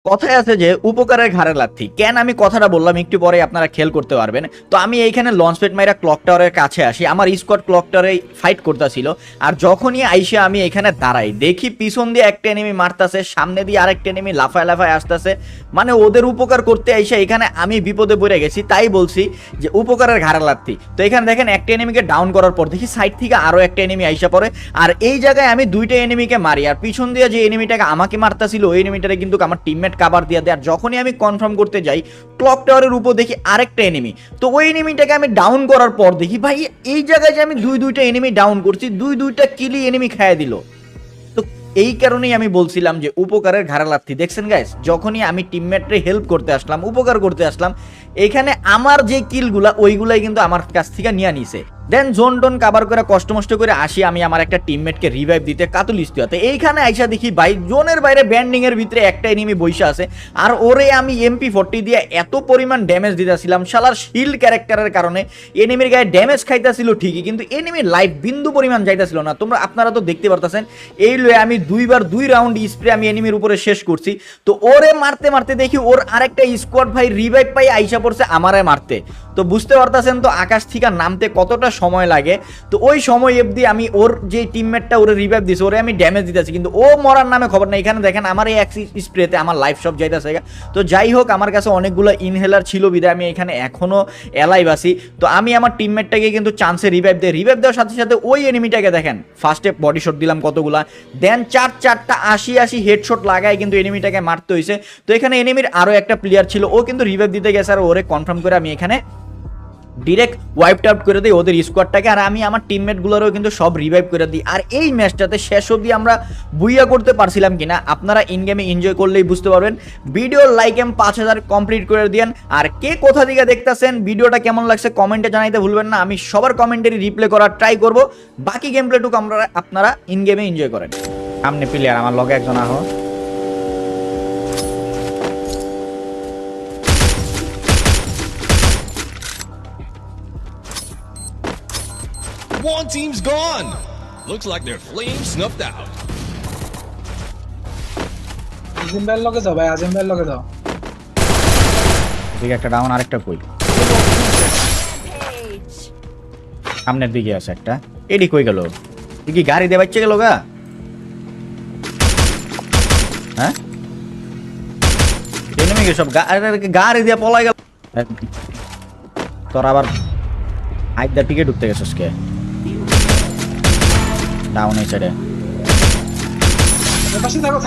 কথায় আছে যে উপকারের ঘাড়ে লাথি। কেন আমি কথাটা বললাম একটু পরে আপনারা খেয়াল করতে পারবেন। তো আমি এইখানে লঞ্চপ্যাড মাইরা ক্লক টাওয়ারের কাছে আসি, আমার স্কোয়াড ক্লক টাওয়ারে ফাইট করতেছিল। আর যখনই আইসে আমি এখানে দাঁড়াই, দেখি পিছন দিয়ে একটা এনিমি মারতাছে, সামনে দিয়ে আরেকটা এনিমি লাফায় লাফায় আসতেছে। মানে ওদের উপকার করতে আইসে এখানে আমি বিপদে পড়ে গেছি, তাই বলছি যে উপকারের ঘাড়ে লাথি। তো এখানে দেখেন একটা এনিমিকে ডাউন করার পর দেখি সাইড থেকে আরও একটা এনিমি আইসা পড়ে, আর এই জায়গায় আমি দুইটা এনিমিকে মারি, আর পিছন দিয়ে যে এনিমিটাকে আমাকে মারতাছিল ওই এনিমিটারে কিন্তু আমার টিমমেট কাভার দিয়ে দেয়। আর যখনই আমি কনফার্ম করতে যাই ক্লক টাওয়ারের উপর দেখি আরেকটা এনিমি, তো ওই এনিমিটাকে আমি ডাউন করার পর দেখি ভাই এই জায়গায় যে আমি দুইটা এনিমি ডাউন করছি, দুইটা কিলি এনিমি খাইয়ে দিল। তো এই কারণেই আমি বলছিলাম যে উপকারের ঘাড়ে লাথি। দেখছেন গাইস, যখনই আমি টিমমেটরে হেল্প করতে আসলাম, উপকার করতে আসলাম, এখানে আমার যে কিলগুলা ওইগুলাই কিন্তু আমার কাছ থেকে নিয়ে নিছে। দেন জোন টোন কাভার করে কষ্ট মষ্ট করে আসি আমি আমার একটা টিমমেটকে রিভাইভ দিতে কাতুলিস্তুয়াতে। এইখানে আইসা দেখি ভাই জোনের বাইরে ব্যান্ডিং এর ভিতরে একটা এনিমি বইসা আছে, আর ওরে আমি MP40 দিয়ে এত পরিমাণ ড্যামেজ দিতেছিলাম, শালার শিল্ড ক্যারেক্টারের কারণে এনিমির গায়ে ড্যামেজ খাইতেছিল ঠিকই, কিন্তু এনিমির লাইফ বিন্দু পরিমাণ যাইতেছিল না। আপনারা তো দেখতে পারতেছেন, এই লয়ে আমি 2 রাউন্ড স্প্রে আমি এনিমির উপরে শেষ করছি। তো ওরে মারতে মারতে দেখি ওর আরেকটা স্কোয়াড ভাই রিভাইভ পাই আইসা পড়ছে আমারে মারতে। তো বুঝতে পারতেছেন তো আকাশ থেকে নামতে কতটা সময় লাগে। তো ওই সময় অবধি আমি ওর যে টিমমেটটা ওরে রিভাইভ দিছে ওরে আমি ড্যামেজ দিতেছি, কিন্তু ও মরার নামে খবর নেই। এখানে দেখেন আমার এই এক স্প্রেতে আমার লাইফ সব যাইতেছে। তো যাই হোক, আমার কাছে অনেকগুলো ইনহেলার ছিল বিধায় আমি এখানে এখনো এলাইভ আছি। তো আমি আমার টিমমেটটাকে কিন্তু চান্সে রিভাইভ দেওয়ার সাথে সাথে ওই এনিমিটাকে দেখেন ফার্স্টে বডি শট দিলাম কতগুলা, দেন চারটা 80 হেডশট লাগায় কিন্তু এনিমিটাকে মারতে হয়েছে। তো এখানে এনিমির আরও একটা প্লেয়ার ছিল, ও কিন্তু রিভাইভ দিতে গেছে, আর ওরে কনফার্ম করে আমি এখানে ডিরেক্ট ওয়াইপ আউট করে দিই ওদের স্কোয়াডটাকে, আর আমি আমার টিমমেটগুলোরও কিন্তু সব রিভাইভ করে দিই। আর এই ম্যাচটাতে শেষ অবধি আমরা বুইয়া করতে পারছিলাম কিনা আপনারা ইন গেমে এনজয় করলেই বুঝতে পারবেন। ভিডিওর লাইক 5000 কমপ্লিট করে দিয়েন। আর কে কোথা থেকে দেখতেছেন, ভিডিওটা কেমন লাগছে কমেন্টে জানাইতে ভুলবেন না, আমি সবার কমেন্টেরই রিপ্লে করার ট্রাই করব। বাকি গেম প্লেটুকু আপনারা ইন গেমে এনজয় করেন। সামনে প্লেয়ার আমার লগে একজন আহো। One team's gone. Looks like their flame snuffed out. আজিম ভাইয়ের লগে যাও ভাই, আজিম ভাইয়ের লগে যাও। ঠিক একটা ডাউন, আরেকটা কই সামনের দিকে আছে একটা। এডি কই গেল? তুই কি গাড়ি দিয়ে বাচ্চা গেল গা? হ্যাঁ এনিমি সব গাড়ি দিয়ে পলাই গেল। তোর আবার আইদার টিকে ঢুকতে গেছিস কে? ডাউন এই সাইডে পাশে থাকো।